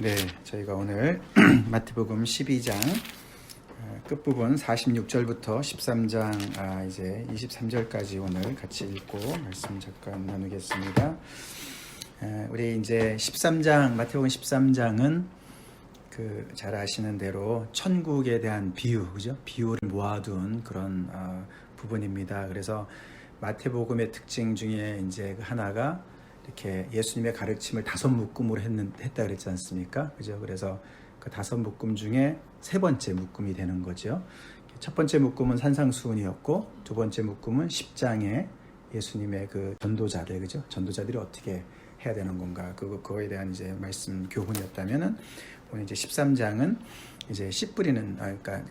네, 저희가 오늘 마태복음 12장 끝부분 46절부터 13장 이제 23절까지 오늘 같이 읽고 말씀 잠깐 나누겠습니다. 우리 이제 13장 마태복음 13장은 잘 아시는 대로 천국에 대한 비유, 그죠? 비유를 모아둔 그런 부분입니다. 그래서 마태복음의 특징 중에 이제 하나가 이렇게 예수님의 가르침을 5묶음으로 했다 그랬지 않습니까? 그죠? 그래서 그 5묶음 중에 3번째 묶음이 되는 거죠. 첫 번째 묶음은 산상수훈이었고, 두 번째 묶음은 10장에 예수님의 그 전도자들, 그죠? 전도자들이 어떻게 해야 되는 건가? 그거에 대한 이제 말씀 교훈이었다면은, 오늘 이제 13장은 이제 씨 뿌리는, 그러니까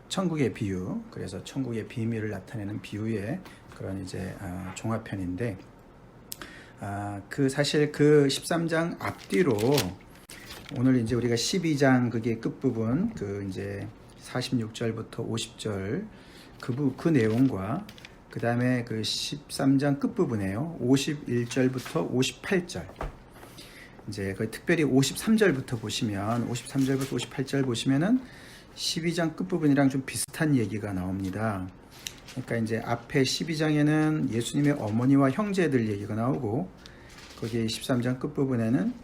천국의 비유, 그래서 천국의 비밀을 나타내는 비유의 그런 이제 종합편인데, 사실 그 13장 앞뒤로 오늘 이제 우리가 12장 그게 끝부분 이제 46절부터 50절 그 내용과 그 다음에 그 13장 끝부분에요. 51절부터 58절. 이제 특별히 53절부터 보시면 53절부터 58절 보시면은 12장 끝부분이랑 좀 비슷한 얘기가 나옵니다. 그러니까 이제 앞에 12장에는 예수님의 어머니와 형제들 얘기가 나오고, 거기 13장 끝부분에는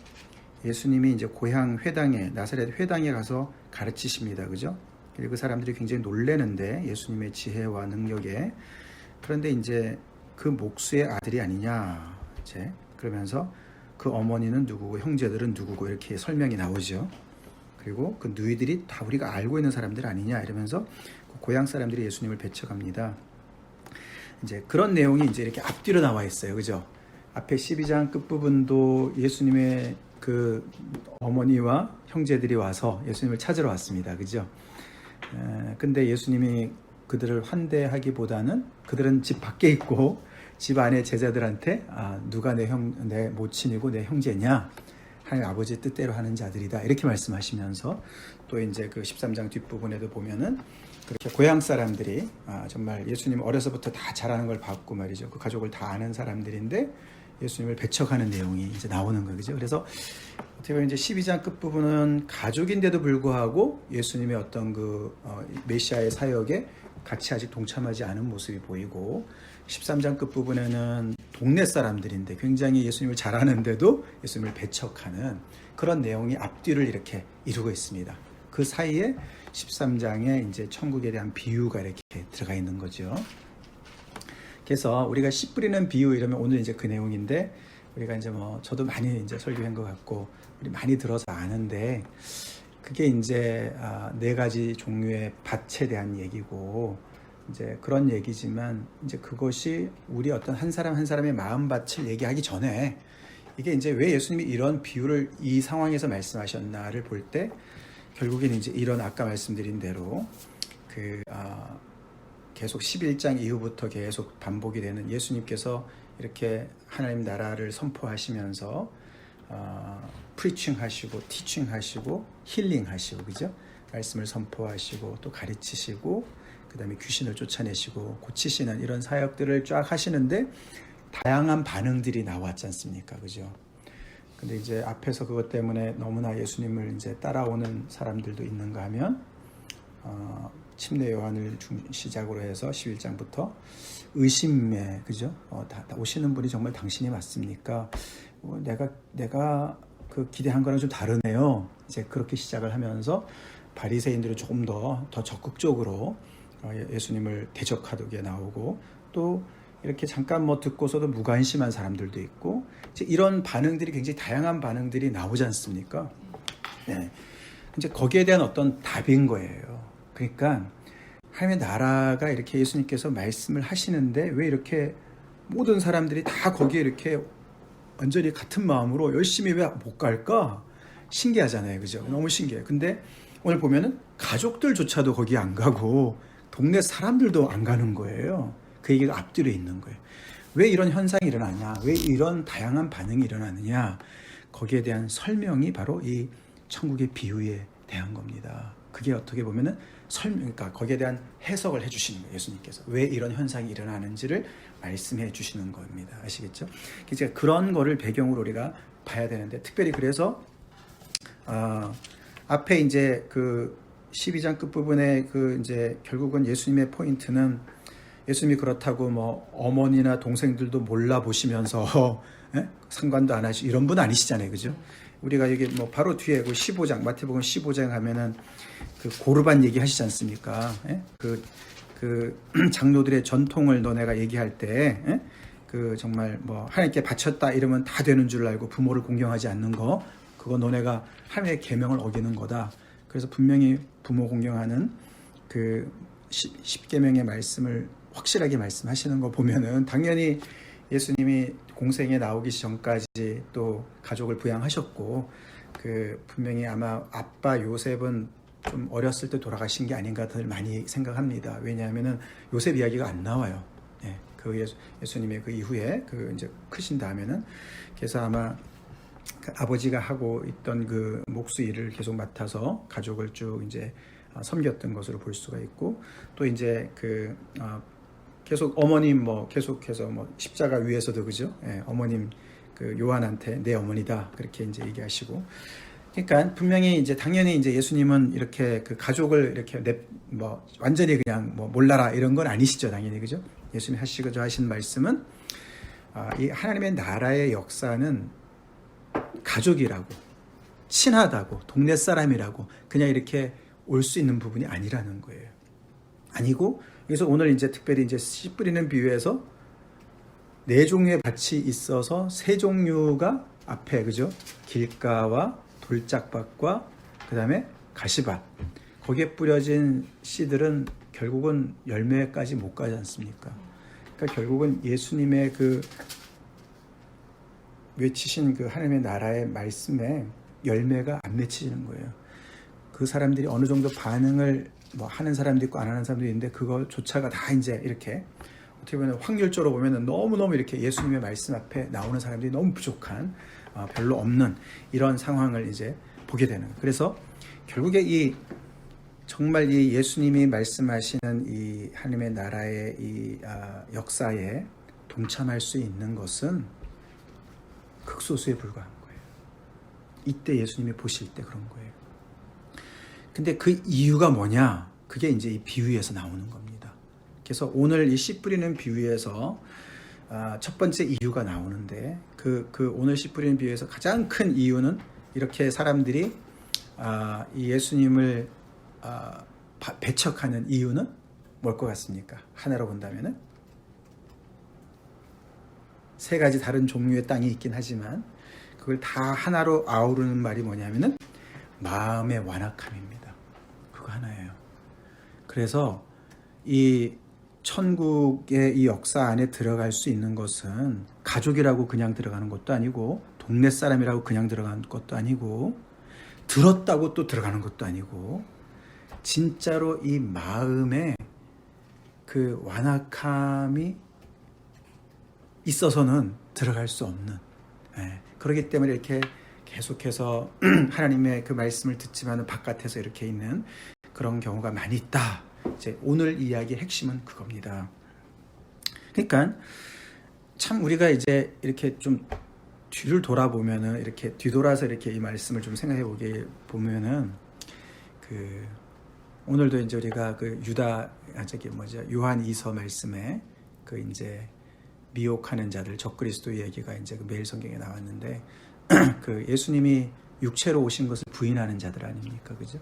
예수님이 이제 고향 회당에, 나사렛 회당에 가서 가르치십니다. 그죠? 그리고 그 사람들이 굉장히 놀래는데, 예수님의 지혜와 능력에. 그런데 이제 그 목수의 아들이 아니냐, 이제 그러면서 그 어머니는 누구고 형제들은 누구고 이렇게 설명이 나오죠. 그리고 그 너희들이 다 우리가 알고 있는 사람들 아니냐 이러면서 고향 사람들이 예수님을 배척합니다. 이제 그런 내용이 이제 이렇게 앞뒤로 나와 있어요. 그죠? 앞에 12장 끝부분도 예수님의 그 어머니와 형제들이 와서 예수님을 찾으러 왔습니다. 그죠? 근데 예수님이 그들을 환대하기보다는 그들은 집 밖에 있고 집 안에 제자들한테 누가 내 모친이고 내 형제냐? 하나님 아버지 뜻대로 하는 자들이다. 이렇게 말씀하시면서 또 이제 그 13장 뒷부분에도 보면은 그렇게 고향 사람들이 정말 예수님 어려서부터 다 잘하는 걸 봤고 말이죠. 그 가족을 다 아는 사람들인데 예수님을 배척하는 내용이 이제 나오는 거죠. 그래서 어떻게 보면 이제 12장 끝부분은 가족인데도 불구하고 예수님의 어떤 메시아의 사역에 같이 아직 동참하지 않은 모습이 보이고, 13장 끝부분에는 동네 사람들인데 굉장히 예수님을 잘 아는데도 예수님을 배척하는 그런 내용이 앞뒤를 이렇게 이루고 있습니다. 그 사이에 13장에 이제 천국에 대한 비유가 이렇게 들어가 있는 거죠. 그래서 우리가 씨 뿌리는 비유 이러면 오늘 이제 그 내용인데, 우리가 이제 저도 많이 이제 설교한 것 같고 우리 많이 들어서 아는데, 그게 이제 4가지 종류의 밭에 대한 얘기고, 이제 그런 얘기지만 이제 그것이 우리 어떤 한 사람 한 사람의 마음밭을 얘기하기 전에, 이게 이제 왜 예수님이 이런 비유를 이 상황에서 말씀하셨나를 볼 때, 결국에는 이제 이런 아까 말씀드린 대로 계속 11장 이후부터 계속 반복이 되는, 예수님께서 이렇게 하나님 나라를 선포하시면서 프리칭 하시고 티칭 하시고 힐링 하시고, 그죠? 말씀을 선포하시고 또 가르치시고 그 다음에 귀신을 쫓아내시고 고치시는 이런 사역들을 쫙 하시는데 다양한 반응들이 나왔지 않습니까? 그죠? 근데 이제 앞에서 그것 때문에 너무나 예수님을 이제 따라오는 사람들도 있는가 하면, 침례 요한을 시작으로 해서 11장부터 의심에, 그죠? 다 오시는 분이 정말 당신이 맞습니까? 내가 그 기대한 거랑 좀 다르네요. 이제 그렇게 시작을 하면서 바리새인들이 조금 더 적극적으로 예수님을 대적하게 나오고, 또 이렇게 잠깐 듣고서도 무관심한 사람들도 있고, 이제 이런 반응들이 굉장히 다양한 반응들이 나오지 않습니까? 네. 이제 거기에 대한 어떤 답인 거예요. 그러니까 하나님의 나라가 이렇게 예수님께서 말씀을 하시는데 왜 이렇게 모든 사람들이 다 거기에 이렇게 완전히 같은 마음으로 열심히 왜 못 갈까? 신기하잖아요. 그죠? 너무 신기해요. 근데 오늘 보면은 가족들조차도 거기 안 가고 동네 사람들도 안 가는 거예요. 그 얘기가 앞뒤로 있는 거예요. 왜 이런 현상이 일어나냐? 왜 이런 다양한 반응이 일어나느냐? 거기에 대한 설명이 바로 이 천국의 비유에 대한 겁니다. 그게 어떻게 보면은 그러니까 거기에 대한 해석을 해주시는 거예요. 예수님께서 왜 이런 현상이 일어나는지를 말씀해 주시는 겁니다. 아시겠죠? 그래서 그런 거를 배경으로 우리가 봐야 되는데, 특별히 그래서 앞에 이제 그 12장 끝부분에 그 이제 결국은 예수님의 포인트는 예수님이 그렇다고 뭐 어머니나 동생들도 몰라보시면서 상관도 안 하시고 이런 분 아니시잖아요. 그죠? 우리가 여기 뭐 바로 뒤에 그 15장, 마태복음 15장 하면은 그 고르반 얘기 하시지 않습니까? 그 장로들의 전통을 너네가 얘기할 때, 그 정말 뭐 하나님께 바쳤다 이러면 다 되는 줄 알고 부모를 공경하지 않는 거, 그거 너네가 하나님의 계명을 어기는 거다. 그래서 분명히 부모 공경하는 그 10계명의 말씀을 확실하게 말씀하시는 거 보면은 당연히 예수님이 공생에 나오기 전까지 또 가족을 부양하셨고, 그 분명히 아마 아빠 요셉은 좀 어렸을 때 돌아가신 게 아닌가들 많이 생각합니다. 왜냐하면은 요셉 이야기가 안 나와요. 그 예수님의 그 이후에 그 이제 크신 다음에는, 그래서 아마 그 아버지가 하고 있던 그 목수 일을 계속 맡아서 가족을 쭉 이제 섬겼던 것으로 볼 수가 있고, 또 이제 그 계속 어머님 뭐 계속해서 뭐 십자가 위에서도 그죠? 어머님 그 요한한테 내 어머니다 그렇게 이제 얘기하시고, 그러니까 분명히 이제 당연히 이제 예수님은 이렇게 그 가족을 이렇게 뭐 완전히 그냥 뭐 몰라라 이런 건 아니시죠, 당연히 그죠? 예수님이 하시고자 하신 말씀은 이 하나님의 나라의 역사는 가족이라고, 친하다고, 동네 사람이라고 그냥 이렇게 올 수 있는 부분이 아니라는 거예요. 아니고, 그래서 오늘 이제 특별히 이제 씨 뿌리는 비유에서 4종류의 밭이 있어서 3종류가 앞에 그죠? 길가와 돌짝밭과 그 다음에 가시밭. 거기에 뿌려진 씨들은 결국은 열매까지 못 가지 않습니까? 그러니까 결국은 예수님의 그 외치신 그 하나님의 나라의 말씀에 열매가 안 맺히는 거예요. 그 사람들이 어느 정도 반응을 뭐 하는 사람도 있고 안 하는 사람도 있는데, 그거조차가 다 이제 이렇게 어떻게 보면 확률적으로 보면은 너무너무 이렇게 예수님의 말씀 앞에 나오는 사람들이 너무 부족한, 별로 없는 이런 상황을 이제 보게 되는 거예요. 그래서 결국에 정말 이 예수님이 말씀하시는 이 하나님의 나라의 이 역사에 동참할 수 있는 것은 극소수에 불과한 거예요. 이때 예수님이 보실 때 그런 거예요. 근데 그 이유가 뭐냐? 그게 이제 이 비유에서 나오는 겁니다. 그래서 오늘 이 씨 뿌리는 비유에서 첫 번째 이유가 나오는데, 그 오늘 씨 뿌리는 비유에서 가장 큰 이유는, 이렇게 사람들이 이 예수님을 배척하는 이유는 뭘 것 같습니까? 하나로 본다면은 3가지 다른 종류의 땅이 있긴 하지만 그걸 다 하나로 아우르는 말이 뭐냐면은 마음의 완악함입니다. 그거 하나예요. 그래서 이 천국의 이 역사 안에 들어갈 수 있는 것은 가족이라고 그냥 들어가는 것도 아니고, 동네 사람이라고 그냥 들어가는 것도 아니고, 들었다고 또 들어가는 것도 아니고, 진짜로 이 마음에 그 완악함이 있어서는 들어갈 수 없는, 그렇기 때문에 이렇게 계속해서 하나님의 그 말씀을 듣지만 바깥에서 이렇게 있는 그런 경우가 많이 있다. 이제 오늘 이야기의 핵심은 그겁니다. 그러니까 참 우리가 이제 이렇게 좀 뒤를 돌아보면은, 이렇게 뒤돌아서 이렇게 이 말씀을 좀 생각해 보게 보면은, 그 오늘도 이제 우리가 그 요한 2서 말씀에 그 이제 미혹하는 자들, 적그리스도 얘기가 이제 그 매일 성경에 나왔는데, 그 예수님이 육체로 오신 것을 부인하는 자들 아닙니까, 그죠?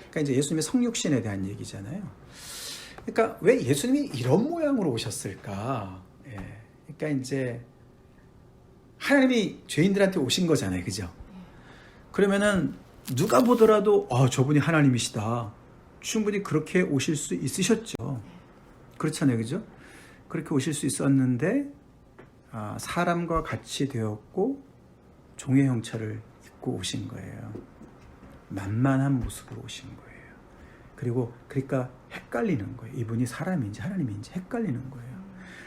그러니까 이제 예수님의 성육신에 대한 얘기잖아요. 그러니까 왜 예수님이 이런 모양으로 오셨을까? 그러니까 이제 하나님이 죄인들한테 오신 거잖아요, 그죠? 그러면은 누가 보더라도 저분이 하나님이시다, 충분히 그렇게 오실 수 있으셨죠. 그렇잖아요, 그죠? 그렇게 오실 수 있었는데 사람과 같이 되었고 종의 형체를 입고 오신 거예요. 만만한 모습으로 오신 거예요. 그리고 그러니까 헷갈리는 거예요. 이분이 사람인지 하나님인지 헷갈리는 거예요.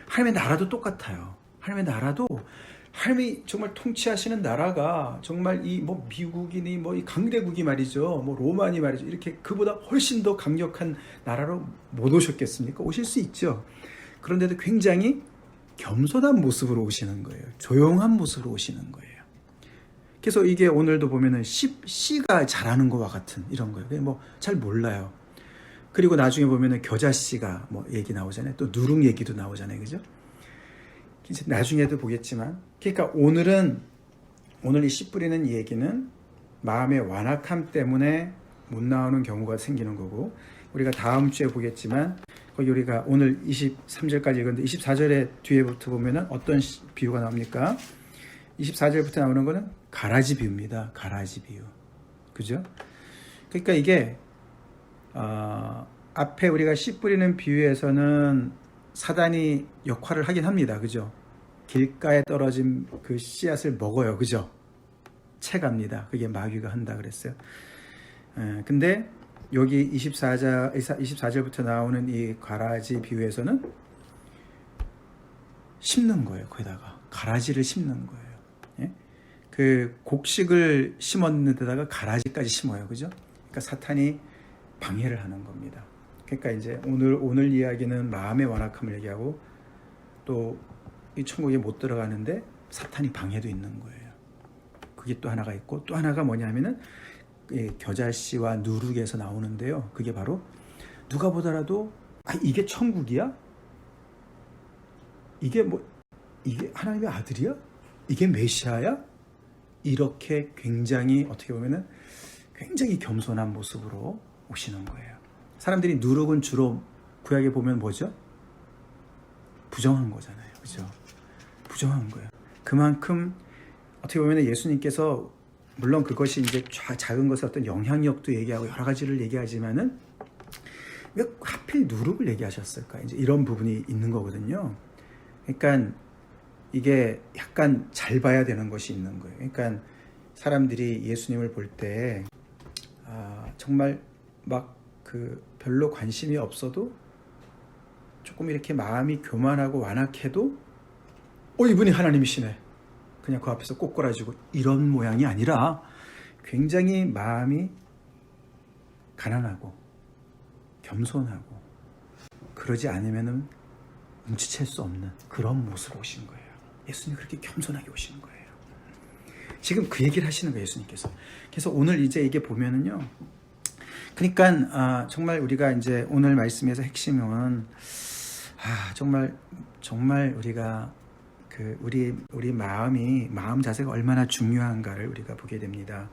하나님의 나라도 똑같아요. 하나님의 나라도, 하나님이 정말 통치하시는 나라가 정말 이 뭐 미국이니 뭐 이 강대국이 말이죠, 뭐 로마니 말이죠, 이렇게 그보다 훨씬 더 강력한 나라로 못 오셨겠습니까? 오실 수 있죠. 그런데도 굉장히 겸손한 모습으로 오시는 거예요. 조용한 모습으로 오시는 거예요. 그래서 이게 오늘도 보면은 씨가 자라는 것과 같은 이런 거예요. 뭐 잘 몰라요. 그리고 나중에 보면은 겨자씨가 뭐 얘기 나오잖아요. 또 누룽 얘기도 나오잖아요. 그죠? 이제 나중에도 보겠지만, 그러니까 오늘 이 씨 뿌리는 얘기는 마음의 완악함 때문에 못 나오는 경우가 생기는 거고, 우리가 다음 주에 보겠지만 거기 우리가 오늘 23절까지 읽었는데 24절에 뒤에부터 보면은 어떤 비유가 나옵니까? 24절부터 나오는 거는 가라지 비유입니다. 가라지 비유. 그죠? 그러니까 이게 앞에 우리가 씨 뿌리는 비유에서는 사단이 역할을 하긴 합니다. 그죠? 길가에 떨어진 그 씨앗을 먹어요. 그죠? 채갑니다. 그게 마귀가 한다 그랬어요. 근데 여기 24절부터 나오는 이 가라지 비유에서는 심는 거예요. 거기다가 가라지를 심는 거예요. 예? 그 곡식을 심었는 데다가 가라지까지 심어요. 그죠? 그러니까 사탄이 방해를 하는 겁니다. 그러니까 이제 오늘 이야기는 마음의 완악함을 얘기하고, 또 이 천국에 못 들어가는데 사탄이 방해도 있는 거예요. 그게 또 하나가 있고, 또 하나가 뭐냐면은 겨자씨와 누룩에서 나오는데요. 그게 바로 누가 보더라도 이게 천국이야? 이게 하나님의 아들이야? 이게 메시아야? 이렇게 굉장히 어떻게 보면은 굉장히 겸손한 모습으로 오시는 거예요. 사람들이 누룩은 주로 구약에 보면 뭐죠? 부정한 거잖아요. 그죠? 부정한 거예요. 그만큼 어떻게 보면 예수님께서 물론 그것이 이제 작은 것의 어떤 영향력도 얘기하고 여러 가지를 얘기하지만은 왜 하필 누룩을 얘기하셨을까? 이제 이런 부분이 있는 거거든요. 그러니까 이게 약간 잘 봐야 되는 것이 있는 거예요. 그러니까 사람들이 예수님을 볼 때 정말 막 별로 관심이 없어도 조금 이렇게 마음이 교만하고 완악해도 이분이 하나님이시네. 그냥 그 앞에서 꼬꾸라지고 이런 모양이 아니라 굉장히 마음이 가난하고 겸손하고, 그러지 않으면은 눈치챌 수 없는 그런 모습으로 오신 거예요. 예수님이 그렇게 겸손하게 오시는 거예요. 지금 그 얘기를 하시는 거예요, 예수님께서. 그래서 오늘 이제 이게 보면은요, 그러니까 정말 우리가 이제 오늘 말씀에서 핵심은 정말 우리가 우리 마음 자세가 얼마나 중요한가를 우리가 보게 됩니다.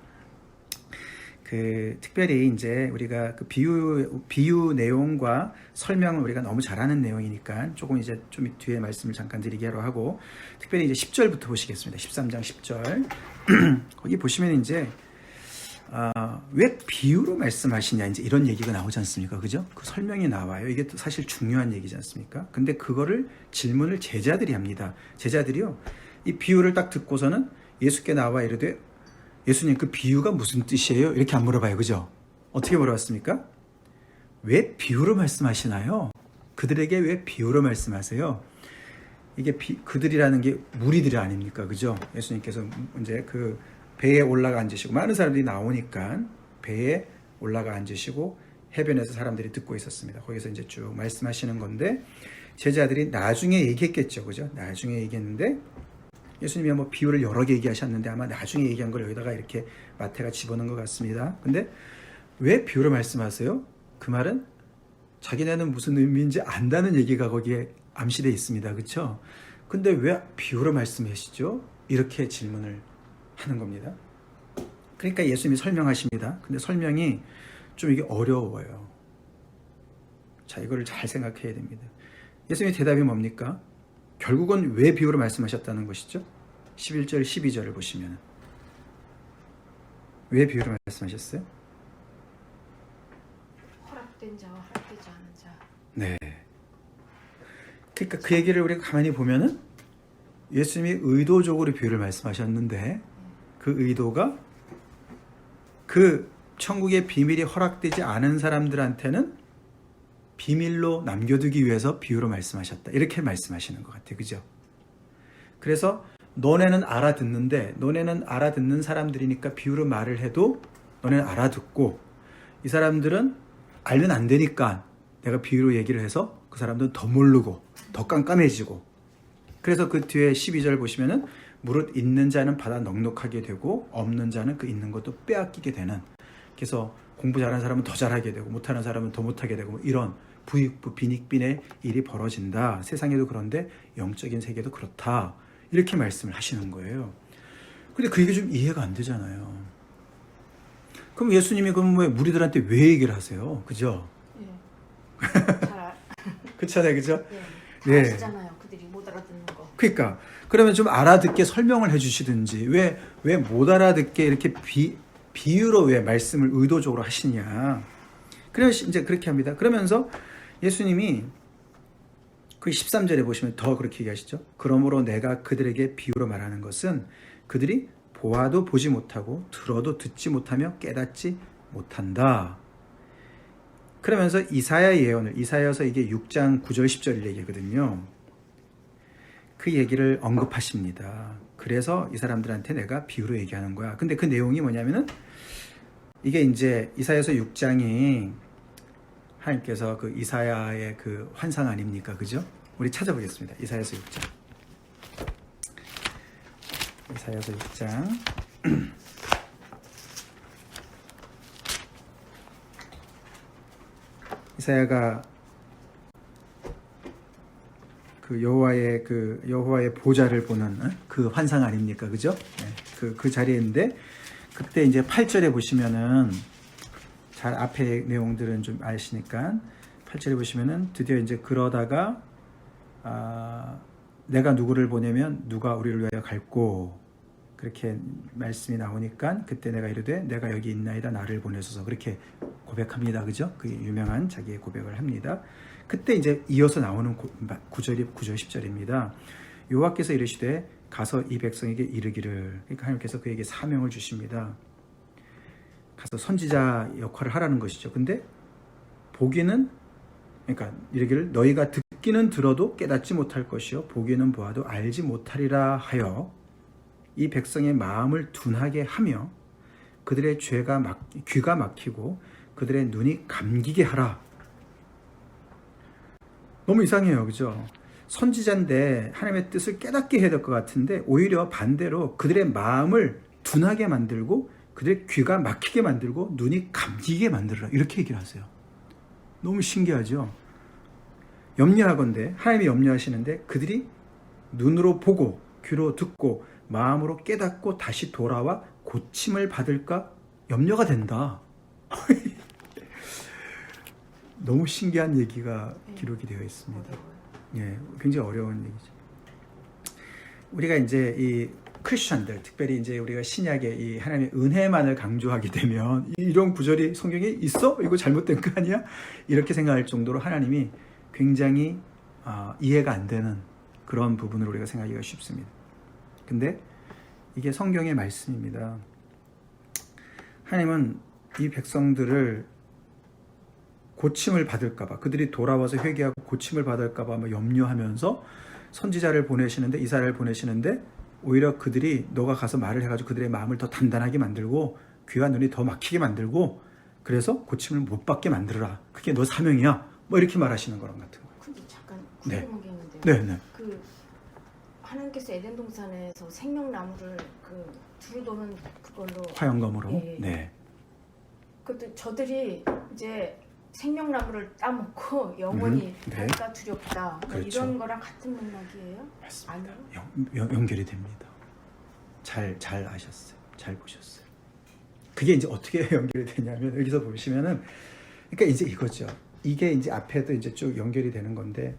특별히 이제 우리가 그 비유 내용과 설명을 우리가 너무 잘하는 내용이니까 조금 이제 좀 뒤에 말씀을 잠깐 드리기로 하고, 특별히 이제 10절부터 보시겠습니다. 13장 10절. 거기 보시면 이제 왜 비유로 말씀하시냐, 이제 이런 얘기가 나오지 않습니까? 그죠? 그 설명이 나와요. 이게 또 사실 중요한 얘기지 않습니까? 근데 그거를 질문을 제자들이 합니다. 제자들이요, 이 비유를 딱 듣고서는 예수께 나와 이르되, 예수님 그 비유가 무슨 뜻이에요? 이렇게 안 물어봐요. 그죠? 어떻게 물어봤습니까? 왜 비유로 말씀하시나요? 그들에게 왜 비유로 말씀하세요? 이게 그들이라는 게 무리들 아닙니까? 그죠? 예수님께서 이제 그 배에 올라가 앉으시고, 많은 사람들이 나오니까 배에 올라가 앉으시고 해변에서 사람들이 듣고 있었습니다. 거기서 이제 쭉 말씀하시는 건데, 제자들이 나중에 얘기했겠죠. 그죠? 나중에 얘기했는데, 예수님이 뭐 비유를 여러 개 얘기하셨는데 아마 나중에 얘기한 걸 여기다가 이렇게 마태가 집어넣은 것 같습니다. 근데 왜 비유로 말씀하세요? 그 말은 자기네는 무슨 의미인지 안다는 얘기가 거기에 암시되어 있습니다. 그렇죠? 근데 왜 비유로 말씀하시죠? 이렇게 질문을 하는 겁니다. 그러니까 예수님이 설명하십니다. 근데 설명이 좀 이게 어려워요. 자, 이거를 잘 생각해야 됩니다. 예수님의 대답이 뭡니까? 결국은 왜 비유로 말씀하셨다는 것이죠? 11절, 12절을 보시면 왜 비유로 말씀하셨어요? 허락된 자와 허락되지 않은 자. 네. 그러니까 그 얘기를 우리가 가만히 보면은 예수님이 의도적으로 비유를 말씀하셨는데, 그 의도가 그 천국의 비밀이 허락되지 않은 사람들한테는 비밀로 남겨두기 위해서 비유로 말씀하셨다. 이렇게 말씀하시는 것 같아요. 그죠? 그래서 너네는 알아듣는 사람들이니까 비유로 말을 해도 너네는 알아듣고, 이 사람들은 알면 안 되니까 내가 비유로 얘기를 해서 그 사람들은 더 모르고 더 깜깜해지고. 그래서 그 뒤에 12절 보시면은 무릇 있는 자는 받아 넉넉하게 되고 없는 자는 그 있는 것도 빼앗기게 되는, 그래서 공부 잘하는 사람은 더 잘하게 되고 못하는 사람은 더 못하게 되고 뭐 이런 부익부 빈익빈의 일이 벌어진다. 세상에도 그런데 영적인 세계도 그렇다. 이렇게 말씀을 하시는 거예요. 근데 그게 좀 이해가 안 되잖아요. 그럼 예수님이 그럼 왜 무리들한테 왜 얘기를 하세요? 그죠? 예. 잘 그렇잖아요. 그죠? 예. 네. 아시잖아요. 그들이 못 알아듣는 거. 그러니까 그러면 좀 알아듣게 설명을 해주시든지 왜 못 알아듣게 이렇게 비유로 왜 말씀을 의도적으로 하시냐. 그래서 이제 그렇게 합니다. 그러면서 예수님이 그 13절에 보시면 더 그렇게 얘기하시죠. 그러므로 내가 그들에게 비유로 말하는 것은 그들이 보아도 보지 못하고 들어도 듣지 못하며 깨닫지 못한다. 그러면서 이사야 예언을, 이사야서 이게 6장 9절 10절 얘기거든요. 그 얘기를 언급하십니다. 그래서 이 사람들한테 내가 비유로 얘기하는 거야. 근데 그 내용이 뭐냐면은 이게 이제 이사야서 6장이 하나님께서 그 이사야의 그 환상 아닙니까? 그죠? 우리 찾아보겠습니다. 이사야서 6장. 이사야서 6장. 이사야가 그 여호와의 보좌를 보는 그 환상 아닙니까? 그죠? 네, 그 자리에 있는데 그때 이제 8절에 보시면은 잘 앞에 내용들은 좀 아시니까 8절에 보시면은 드디어 이제 그러다가 내가 누구를 보내면 누가 우리를 위하여 갈고 그렇게 말씀이 나오니까 그때 내가 이르되 내가 여기 있나이다 나를 보내소서 그렇게 고백합니다. 그죠? 그 유명한 자기의 고백을 합니다. 그때 이제 이어서 나오는 9절 10절입니다. 여호와께서 이르시되 가서 이 백성에게 이르기를, 그러니까 하나님께서 그에게 사명을 주십니다. 가서 선지자 역할을 하라는 것이죠. 근데 보기는, 그러니까 이르기를 너희가 듣기는 들어도 깨닫지 못할 것이요 보기는 보아도 알지 못하리라 하여 이 백성의 마음을 둔하게 하며 그들의 귀가 막히고 그들의 눈이 감기게 하라. 너무 이상해요. 그죠? 선지자인데 하나님의 뜻을 깨닫게 해야 될 것 같은데 오히려 반대로 그들의 마음을 둔하게 만들고 그들의 귀가 막히게 만들고 눈이 감기게 만들어라. 이렇게 얘기를 하세요. 너무 신기하죠? 염려하건대 하나님이 염려하시는데 그들이 눈으로 보고 귀로 듣고 마음으로 깨닫고 다시 돌아와 고침을 받을까 염려가 된다. 너무 신기한 얘기가 기록이 되어 있습니다. 예, 굉장히 어려운 얘기죠. 우리가 이제 이 크리스천들, 특별히 이제 우리가 신약의 이 하나님의 은혜만을 강조하게 되면 이런 구절이 성경에 있어? 이거 잘못된 거 아니야? 이렇게 생각할 정도로 하나님이 굉장히 이해가 안 되는 그런 부분을 우리가 생각하기가 쉽습니다. 근데 이게 성경의 말씀입니다. 하나님은 이 백성들을 고침을 받을까봐, 그들이 돌아와서 회개하고 고침을 받을까봐 염려하면서 선지자를 보내시는데, 이사야를 보내시는데 오히려 그들이 너가 가서 말을 해가지고 그들의 마음을 더 단단하게 만들고 귀와 눈이 더 막히게 만들고 그래서 고침을 못 받게 만들어라. 그게 너 사명이야. 뭐 이렇게 말하시는 거랑 같은 거예요. 근데 잠깐 궁금한 게 있는데 네. 그 하나님께서 에덴 동산에서 생명나무를 그 두루도는 그걸로 화영검으로. 예. 네. 그것도 저들이 이제 생명나무를 따먹고 영원히 네. 할까 두렵다. 뭐 그렇죠. 이런 거랑 같은 맥락이에요? 맞습니다. 아니요? 연결이 됩니다. 잘 아셨어요. 잘 보셨어요. 그게 이제 어떻게 연결이 되냐면 여기서 보시면은 그러니까 이제 이거죠. 이게 이제 앞에도 이제 쭉 연결이 되는 건데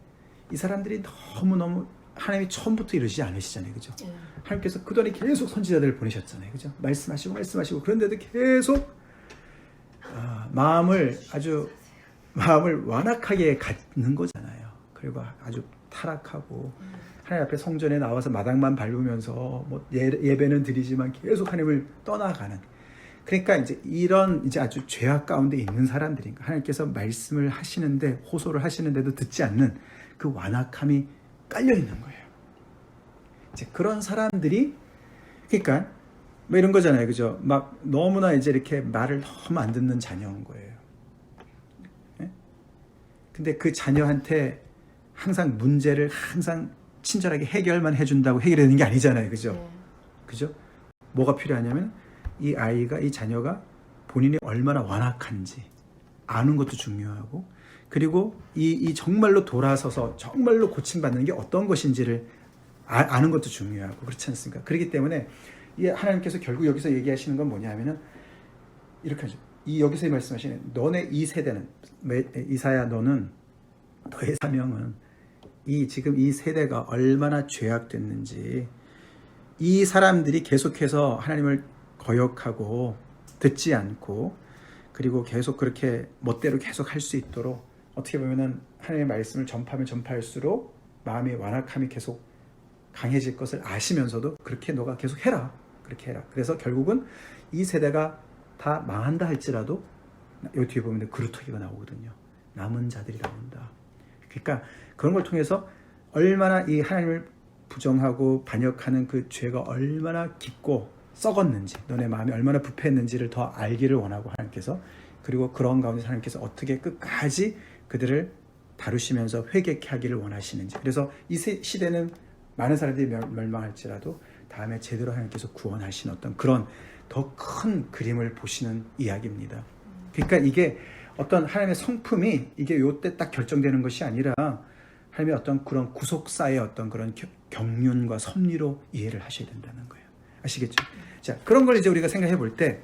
이 사람들이 너무너무 하나님이 처음부터 이러시지 않으시잖아요. 그죠? 예. 하나님께서 그동안에 계속 선지자들을 보내셨잖아요. 그죠? 말씀하시고 그런데도 계속 마음을 완악하게 갖는 거잖아요. 그리고 아주 타락하고 하나님 앞에 성전에 나와서 마당만 밟으면서 뭐 예배는 드리지만 계속 하나님을 떠나가는. 그러니까 이제 이런 이제 아주 죄악 가운데 있는 사람들인가. 하나님께서 말씀을 하시는데 호소를 하시는데도 듣지 않는 그 완악함이 깔려 있는 거예요. 이제 그런 사람들이 그러니까 뭐 이런 거잖아요. 그죠? 막 너무나 이제 이렇게 말을 너무 안 듣는 자녀인 거예요. 예? 근데 그 자녀한테 항상 문제를 항상 친절하게 해결만 해준다고 해결되는 게 아니잖아요. 그죠? 네. 그죠? 뭐가 필요하냐면 이 아이가, 이 자녀가 본인이 얼마나 완악한지 아는 것도 중요하고, 그리고 이 정말로 돌아서서 정말로 고침받는 게 어떤 것인지를 아는 것도 중요하고, 그렇지 않습니까? 그렇기 때문에 이 하나님께서 결국 여기서 얘기하시는 건 뭐냐 하면은 이렇게 하죠. 여기서 말씀하시는 너네 이 세대는, 이사야 너는, 너의 사명은 지금 이 세대가 얼마나 죄악됐는지, 이 사람들이 계속해서 하나님을 거역하고 듣지 않고, 그리고 계속 그렇게 멋대로 계속 할 수 있도록, 어떻게 보면은 하나님의 말씀을 전파하면 전파할수록 마음의 완악함이 계속 강해질 것을 아시면서도 그렇게 너가 계속 해라. 그렇게 해라. 그래서 결국은 이 세대가 다 망한다 할지라도, 여기 뒤에 보면 그루터기가 나오거든요. 남은 자들이 나온다. 그러니까 그런 걸 통해서 얼마나 이 하나님을 부정하고 반역하는 그 죄가 얼마나 깊고 썩었는지, 너네 마음이 얼마나 부패했는지를 더 알기를 원하고 하나님께서, 그리고 그런 가운데 하나님께서 어떻게 끝까지 그들을 다루시면서 회개케 하기를 원하시는지. 그래서 이 시대는 많은 사람들이 멸망할지라도 다음에 제대로 하나님께서 구원하신 어떤 그런 더 큰 그림을 보시는 이야기입니다. 그러니까 이게 어떤 하나님의 성품이 이게 요때 딱 결정되는 것이 아니라 하나님의 어떤 그런 구속사의 어떤 그런 경륜과 섭리로 이해를 하셔야 된다는 거예요. 아시겠죠? 자, 그런 걸 이제 우리가 생각해 볼 때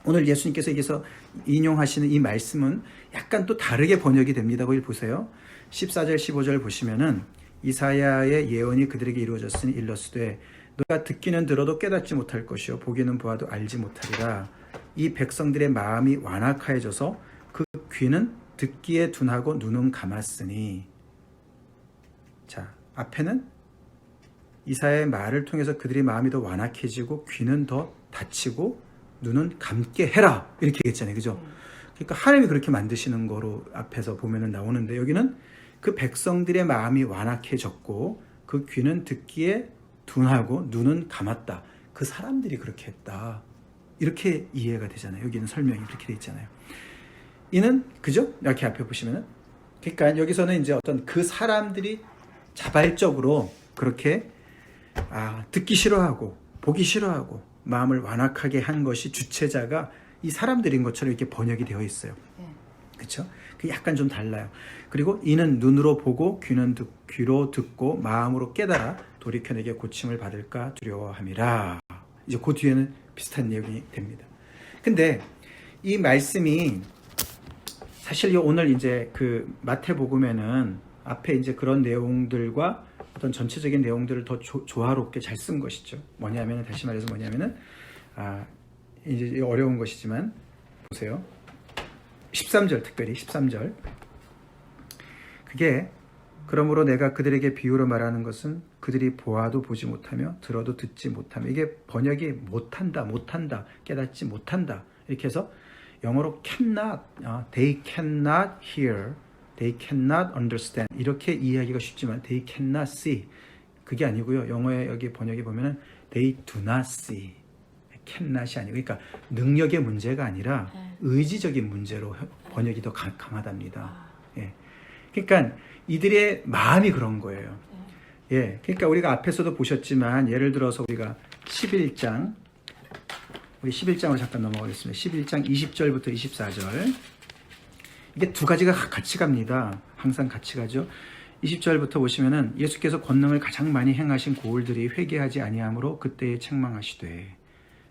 오늘 예수님께서 여기서 인용하시는 이 말씀은 약간 또 다르게 번역이 됩니다. 거기 보세요. 14절 15절 보시면은 이사야의 예언이 그들에게 이루어졌으니 일러스되 너가 듣기는 들어도 깨닫지 못할 것이요 보기는 보아도 알지 못하리라. 이 백성들의 마음이 완악하여져서 그 귀는 듣기에 둔하고 눈은 감았으니. 자, 앞에는 이사야의 말을 통해서 그들의 마음이 더 완악해지고 귀는 더 닫히고 눈은 감게 해라, 이렇게 얘기했잖아요. 그죠? 그러니까 하나님이 그렇게 만드시는 거로 앞에서 보면은 나오는데, 여기는 그 백성들의 마음이 완악해졌고 그 귀는 듣기에 둔하고 눈은 감았다. 그 사람들이 그렇게 했다. 이렇게 이해가 되잖아요. 여기는 설명이 그렇게 돼 있잖아요. 이는, 그죠? 이렇게 앞에 보시면은, 그러니까 여기서는 이제 어떤 그 사람들이 자발적으로 그렇게 듣기 싫어하고 보기 싫어하고 마음을 완악하게 한 것이 주체자가 이 사람들인 것처럼 이렇게 번역이 되어 있어요. 그렇죠? 그 약간 좀 달라요. 그리고 이는 눈으로 보고 귀로 듣고 마음으로 깨달아 돌이켜 내게 고침을 받을까 두려워함이라. 이제 그 뒤에는 비슷한 내용이 됩니다. 근데 이 말씀이 사실 오늘 이제 그 마태복음에는 앞에 이제 그런 내용들과 어떤 전체적인 내용들을 더 조화롭게 잘 쓴 것이죠. 뭐냐면은, 다시 말해서 뭐냐면은, 이제 어려운 것이지만, 보세요. 13절, 특별히 13절. 그게, 그러므로 내가 그들에게 비유로 말하는 것은 그들이 보아도 보지 못하며 들어도 듣지 못하며, 이게 번역이 못한다, 깨닫지 못한다. 이렇게 해서 영어로 cannot, they cannot hear, they cannot understand, 이렇게 이해하기가 쉽지만 they cannot see, 그게 아니고요. 영어의 여기 번역에 보면은 they do not see, cannot이 아니고, 그러니까 능력의 문제가 아니라 의지적인 문제로 번역이 더 강하답니다. 예. 그러니까 이들의 마음이 그런 거예요. 예. 그러니까 우리가 앞에서도 보셨지만, 예를 들어서 우리가 11장, 우리 11장으로 잠깐 넘어가겠습니다. 11장 20절부터 24절. 이게 두 가지가 같이 갑니다. 항상 같이 가죠. 20절부터 보시면은 예수께서 권능을 가장 많이 행하신 고울들이 회개하지 아니하므로 그때에 책망하시되,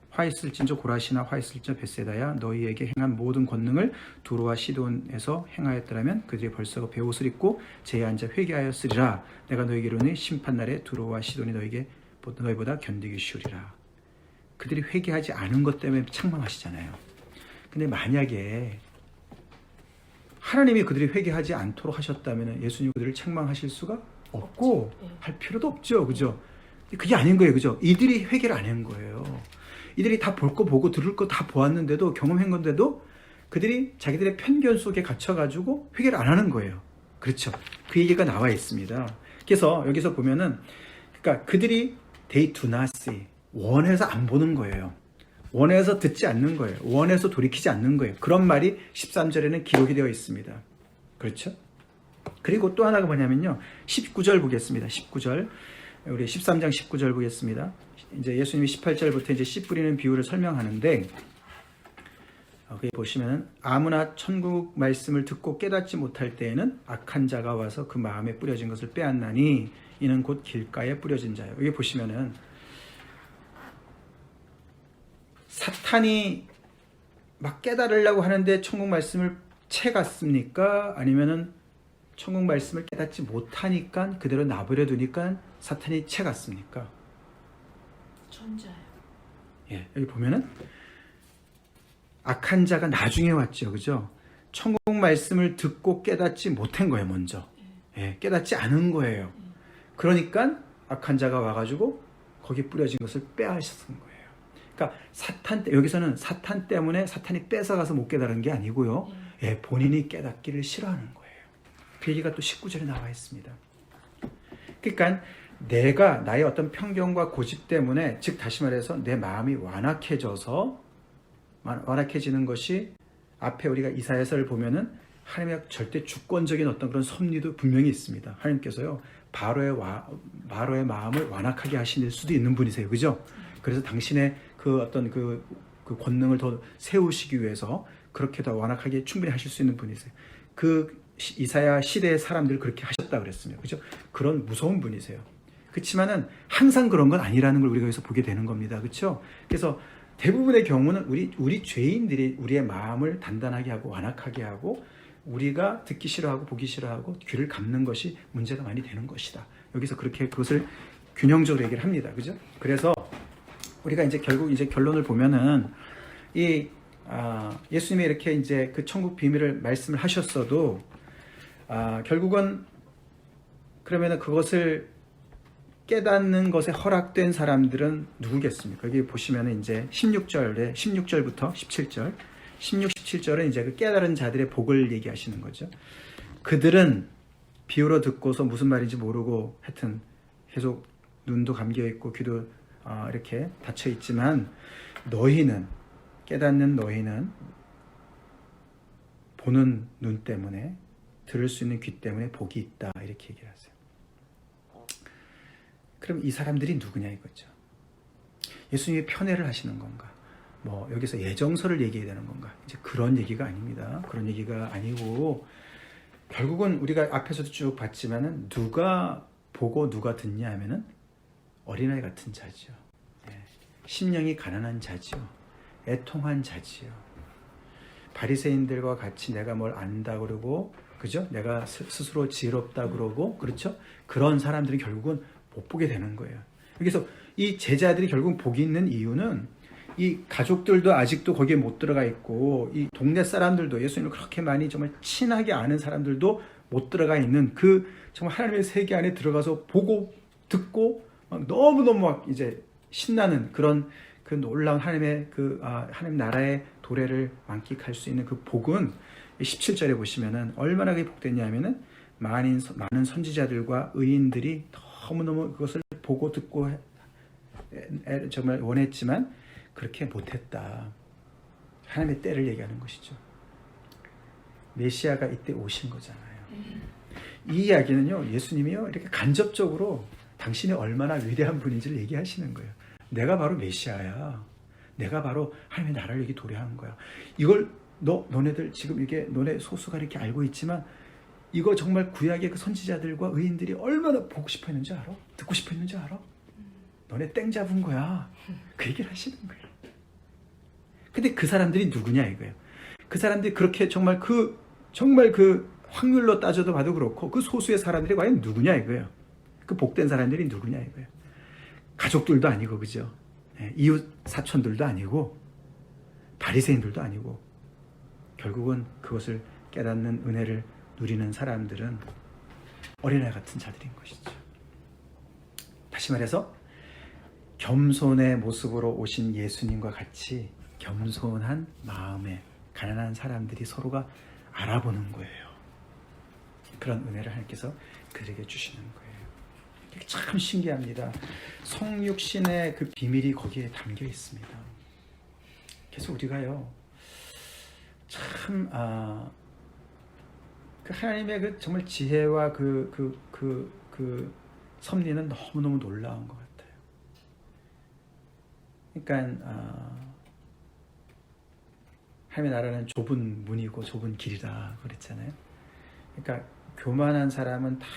화 있을진저 고라시나 화 있을진저 벳세다야 너희에게 행한 모든 권능을 두로와 시돈에서 행하였더라면 그들이 벌써 베옷을 입고 제에 앉아 회개하였으리라. 내가 너희에게 이르노니 심판날에 두로와 시돈이 너희보다 견디기 쉬우리라. 그들이 회개하지 않은 것 때문에 책망하시잖아요. 근데 만약에 하나님이 그들이 회개하지 않도록 하셨다면 예수님 그들을 책망하실 수가 없고 할 필요도 없죠. 그죠? 그게 아닌 거예요. 그죠? 이들이 회개를 안 한 거예요. 이들이 다 볼 거 보고 들을 거 다 보았는데도, 경험한 건데도 그들이 자기들의 편견 속에 갇혀가지고 회개를 안 하는 거예요. 그렇죠? 그 얘기가 나와 있습니다. 그래서 여기서 보면은, 그러니까 그들이 they do not see, 원해서 안 보는 거예요. 원해서 듣지 않는 거예요. 원해서 돌이키지 않는 거예요. 그런 말이 13절에는 기록이 되어 있습니다. 그렇죠? 그리고 또 하나가 뭐냐면요. 19절 보겠습니다. 19절. 우리 13장 19절 보겠습니다. 이제 예수님이 18절부터 이제 씨 뿌리는 비유를 설명하는데, 거기 보시면은 아무나 천국 말씀을 듣고 깨닫지 못할 때에는 악한 자가 와서 그 마음에 뿌려진 것을 빼앗나니 이는 곧 길가에 뿌려진 자예요. 여기 보시면은 사탄이 막 깨달으려고 하는데 천국 말씀을 채갔습니까? 아니면은 천국 말씀을 깨닫지 못하니까 그대로 놔버려 두니까 사탄이 채갔습니까? 전자요. 예, 여기 보면은 악한 자가 나중에 왔죠, 그죠? 천국 말씀을 듣고 깨닫지 못한 거예요, 먼저. 예, 깨닫지 않은 거예요. 그러니까 악한 자가 와가지고 거기 뿌려진 것을 빼앗은 거예요. 그러니까 여기서는 사탄 때문에 사탄이 뺏어가서 못 깨달은 게 아니고요. 예, 본인이 깨닫기를 싫어하는 거예요. 그 얘기가 또 19절에 나와 있습니다. 그러니까 내가 나의 어떤 편견과 고집 때문에, 즉 다시 말해서 내 마음이 완악해지는 것이, 앞에 우리가 이사야서를 보면은 하나님의 절대 주권적인 어떤 그런 섭리도 분명히 있습니다. 하나님께서요, 바로의 마음을 완악하게 하실 수도 있는 분이세요. 그죠? 그래서 당신의 그 어떤 그 권능을 더 세우시기 위해서 그렇게 더 완악하게 충분히 하실 수 있는 분이세요. 그 이사야 시대의 사람들을 그렇게 하셨다 그랬습니다. 그죠? 그런 무서운 분이세요. 그렇지만은 항상 그런 건 아니라는 걸 우리가 여기서 보게 되는 겁니다. 그렇죠? 그래서 대부분의 경우는 우리 죄인들이 우리의 마음을 단단하게 하고 완악하게 하고 우리가 듣기 싫어하고 보기 싫어하고 귀를 감는 것이 문제가 많이 되는 것이다. 여기서 그렇게 그것을 균형적으로 얘기를 합니다. 그죠? 그래서 우리가 이제 결국 이제 결론을 보면은 예수님이 이렇게 이제 그 천국 비밀을 말씀을 하셨어도 결국은 그러면은 그것을 깨닫는 것에 허락된 사람들은 누구겠습니까? 여기 보시면은 이제 16절부터 17절, 16, 17절은 이제 그 깨달은 자들의 복을 얘기하시는 거죠. 그들은 비유로 듣고서 무슨 말인지 모르고 하여튼 계속 눈도 감겨 있고 귀도 이렇게 닫혀 있지만 깨닫는 너희는 보는 눈 때문에, 들을 수 있는 귀 때문에 복이 있다, 이렇게 얘기를 하세요. 그럼 이 사람들이 누구냐 이거죠. 예수님이 편애를 하시는 건가? 뭐 여기서 예정서를 얘기해야 되는 건가? 이제 그런 얘기가 아닙니다. 그런 얘기가 아니고 결국은 우리가 앞에서도 쭉 봤지만은 누가 보고 누가 듣냐 하면은 어린아이 같은 자지요. 심령이 가난한 자지요. 애통한 자지요. 바리새인들과 같이 내가 뭘 안다 그러고, 그죠? 내가 스스로 지혜롭다 그러고, 그렇죠? 그런 사람들이 결국은 못 보게 되는 거예요. 그래서 이 제자들이 결국 복이 있는 이유는 이 가족들도 아직도 거기에 못 들어가 있고, 이 동네 사람들도 예수님을 그렇게 많이 정말 친하게 아는 사람들도 못 들어가 있는 그 정말 하나님의 세계 안에 들어가서 보고 듣고 막 너무너무 막 이제 신나는 그런 그 놀라운 하나님의 하나님 나라의 도래를 만끽할 수 있는 그 복은 17절에 보시면은 얼마나 그게 복됐냐면은 많은 선지자들과 의인들이 너무너무 그것을 보고 듣고 정말 원했지만 그렇게 못했다. 하나님의 때를 얘기하는 것이죠. 메시아가 이때 오신 거잖아요. 이 이야기는요, 예수님이요 이렇게 간접적으로 당신이 얼마나 위대한 분인지를 얘기하시는 거예요. 내가 바로 메시아야. 내가 바로 하나님의 나라를 여기 도래하는 거야. 이걸 너네들 지금 이게 너네 소수가 이렇게 알고 있지만 이거 정말 구약의 그 선지자들과 의인들이 얼마나 보고 싶어 했는지 알아? 듣고 싶어 했는지 알아? 너네 땡 잡은 거야. 그 얘기를 하시는 거예요. 근데 그 사람들이 누구냐 이거예요. 그 사람들이 그렇게 정말 그 확률로 따져도 봐도 그렇고 그 소수의 사람들이 과연 누구냐 이거예요. 그 복된 사람들이 누구냐 이거예요. 가족들도 아니고, 그죠? 이웃 사촌들도 아니고 바리새인들도 아니고 결국은 그것을 깨닫는 은혜를 누리는 사람들은 어린아이 같은 자들인 것이죠. 다시 말해서 겸손의 모습으로 오신 예수님과 같이 겸손한 마음에 가난한 사람들이 서로가 알아보는 거예요. 그런 은혜를 하나님께서 그들에게 주시는 거예요. 참 신기합니다. 성육신의 그 비밀이 거기에 담겨 있습니다. 그래서 우리가요 참 그 하나님의 그 정말 지혜와 그 섭리는 너무너무 놀라운 것 같아요. 그러니까 하나님의 나라는 좁은 문이고 좁은 길이다 그랬잖아요. 그러니까 교만한 사람은 다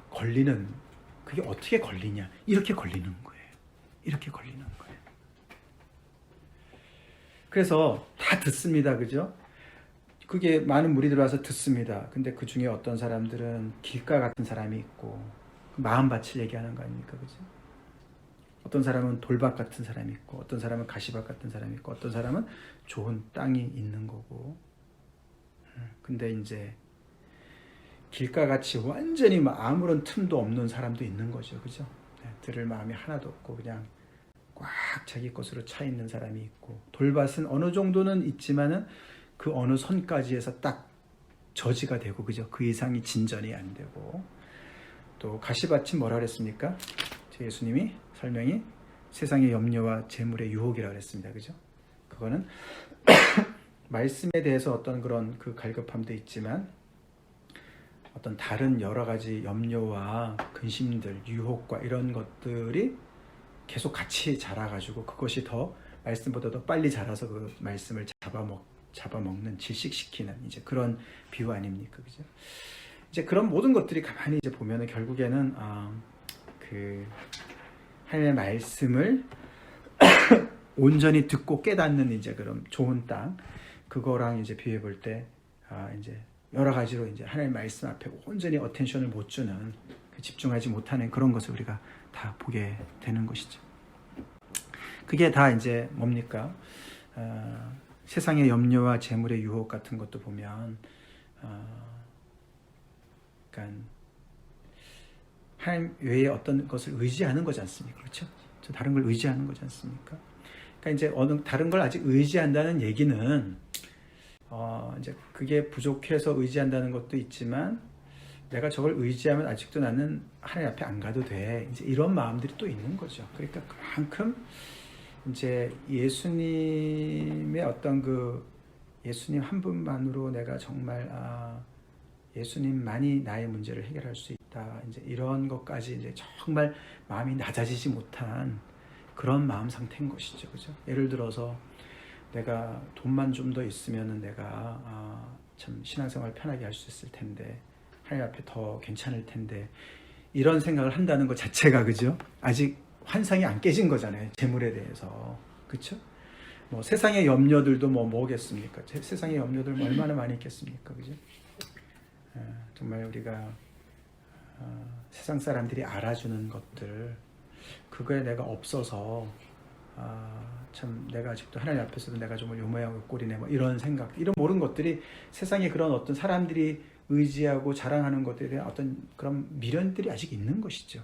걸리는, 그게 어떻게 걸리냐, 이렇게 걸리는 거예요. 이렇게 걸리는 거예요. 그래서 다 듣습니다. 그죠? 그게 많은 무리들 와서 듣습니다. 근데 그 중에 어떤 사람들은 길가 같은 사람이 있고, 마음밭을 얘기하는 거 아닙니까? 그죠? 어떤 사람은 돌밭 같은 사람이 있고, 어떤 사람은 가시밭 같은 사람이 있고, 어떤 사람은 좋은 땅이 있는 거고. 근데 이제 길가같이 완전히 아무런 틈도 없는 사람도 있는 거죠. 그죠? 들을 마음이 하나도 없고 그냥 꽉 자기 것으로 차 있는 사람이 있고, 돌밭은 어느 정도는 있지만은 그 어느 선까지에서 딱 저지가 되고, 그죠? 그 이상이 진전이 안 되고. 또 가시밭이 뭐라 그랬습니까? 제 예수님이 설명이 세상의 염려와 재물의 유혹이라 그랬습니다. 그죠? 그거는 말씀에 대해서 어떤 그런 그 갈급함도 있지만 어떤 다른 여러 가지 염려와 근심들, 유혹과 이런 것들이 계속 같이 자라가지고 그것이 더 말씀보다 더 빨리 자라서 그 말씀을 잡아먹는, 질식시키는 이제 그런 비유 아닙니까? 그죠? 이제 그런 모든 것들이 가만히 이제 보면은 결국에는 그 하나님의 말씀을 온전히 듣고 깨닫는 이제 그런 좋은 땅, 그거랑 이제 비교해 볼 때 이제 여러 가지로 이제 하나님의 말씀 앞에 온전히 어텐션을 못 주는, 집중하지 못하는 그런 것을 우리가 다 보게 되는 것이죠. 그게 다 이제 뭡니까? 세상의 염려와 재물의 유혹 같은 것도 보면, 그러니까 하나님 외에 어떤 것을 의지하는 거지 않습니까? 그렇죠? 저 다른 걸 의지하는 거지 않습니까? 그러니까 이제 어느 다른 걸 아직 의지한다는 얘기는 이제 그게 부족해서 의지한다는 것도 있지만, 내가 저걸 의지하면 아직도 나는 하나님 앞에 안 가도 돼. 이제 이런 마음들이 또 있는 거죠. 그러니까 그만큼 이제 예수님의 어떤 그 예수님 한 분만으로 내가 정말 예수님만이 나의 문제를 해결할 수 있다. 이제 이런 것까지 이제 정말 마음이 낮아지지 못한 그런 마음 상태인 것이죠. 그죠? 예를 들어서 내가 돈만 좀 더 있으면은 내가 참 신앙생활 편하게 할 수 있을 텐데, 하나님 앞에 더 괜찮을 텐데, 이런 생각을 한다는 것 자체가, 그죠? 아직 환상이 안 깨진 거잖아요. 재물에 대해서. 그렇죠? 뭐 세상의 염려들도 뭐겠습니까? 세상의 염려들 얼마나 많이 있겠습니까? 그죠? 정말 우리가 세상 사람들이 알아주는 것들, 그거에 내가 없어서 참 내가 아직도 하나님 앞에서도 내가 정말 요모양의 꼴이네, 뭐 이런 생각, 이런 모든 것들이 세상에 그런 어떤 사람들이 의지하고 자랑하는 것들에 대한 어떤 그런 미련들이 아직 있는 것이죠.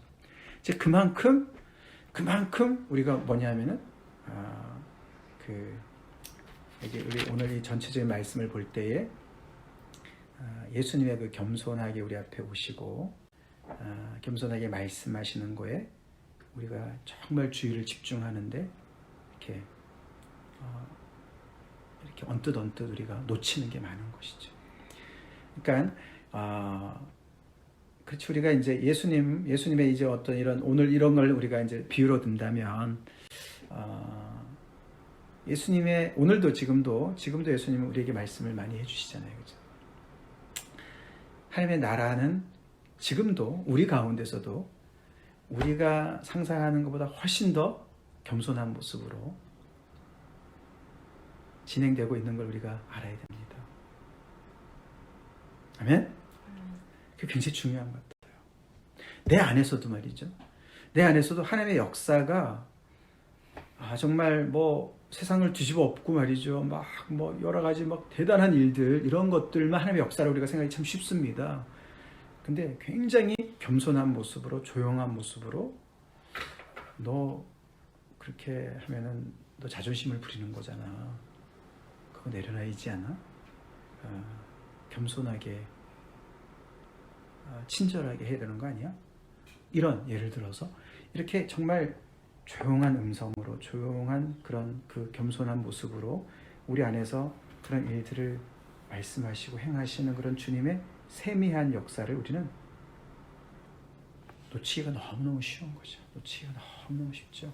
이제 그만큼 우리가 뭐냐면은 여기 우리 오늘 이 전체적인 말씀을 볼 때에 예수님의 그 겸손하게 우리 앞에 오시고 겸손하게 말씀하시는 거에 우리가 정말 주의를 집중하는데 이렇게 언뜻 우리가 놓치는 게 많은 것이죠. 그러니까 그렇지, 우리가 이제 예수님의 이제 어떤 이런 오늘 이런 걸 우리가 이제 비유로 든다면, 예수님의 오늘도 지금도 예수님은 우리에게 말씀을 많이 해주시잖아요, 그죠? 하나님의 나라는 지금도 우리 가운데서도 우리가 상상하는 것보다 훨씬 더 겸손한 모습으로 진행되고 있는 걸 우리가 알아야 됩니다. 아멘? 그게 굉장히 중요한 것 같아요. 내 안에서도 말이죠. 내 안에서도 하나님의 역사가 정말 뭐 세상을 뒤집어 엎고 말이죠. 막 뭐 여러 가지 막 대단한 일들, 이런 것들만 하나님의 역사를 우리가 생각하기 참 쉽습니다. 근데 굉장히 겸손한 모습으로, 조용한 모습으로, 너 그렇게 하면은 너 자존심을 부리는 거잖아. 그거 내려놔야지 않아? 겸손하게, 친절하게 해야 되는 거 아니야? 이런, 예를 들어서 이렇게 정말 조용한 음성으로, 조용한 그런 그 겸손한 모습으로 우리 안에서 그런 일들을 말씀하시고 행하시는 그런 주님의 세미한 역사를 우리는 놓치기가 너무너무 쉬운 거죠. 놓치기가 너무너무 쉽죠.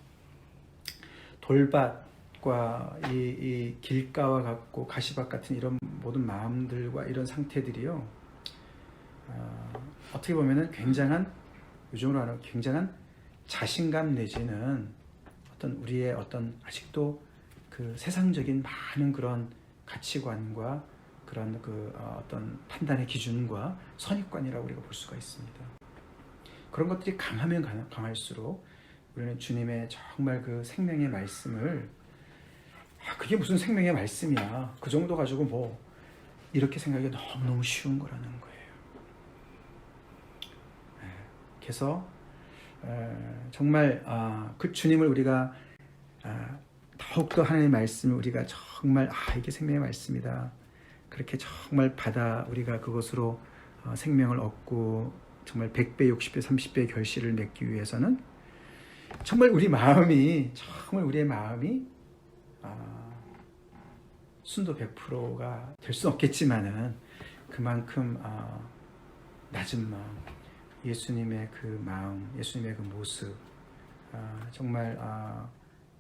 돌밭과 이 길가와 같고 가시밭 같은 이런 모든 마음들과 이런 상태들이요, 어떻게 보면은 굉장한, 요즘으로 하는 굉장한 자신감 내지는 어떤 우리의 어떤 아직도 그 세상적인 많은 그런 가치관과 그런 어떤 판단의 기준과 선입관이라고 우리가 볼 수가 있습니다. 그런 것들이 강하면 강할수록 우리는 주님의 정말 그 생명의 말씀을, 그게 무슨 생명의 말씀이야, 그 정도 가지고 뭐 이렇게 생각이 너무너무 쉬운 거라는 거예요. 그래서 정말 그 주님을 우리가 더욱더 하나님의 말씀을 우리가 정말 이게 생명의 말씀이다, 그렇게 정말 받아 우리가 그것으로 생명을 얻고 정말 100배, 60배, 30배의 결실을 맺기 위해서는 정말 우리의 마음이 순도 100%가 될 수는 없겠지만은 그만큼 낮은 마음, 예수님의 그 마음, 예수님의 그 모습, 정말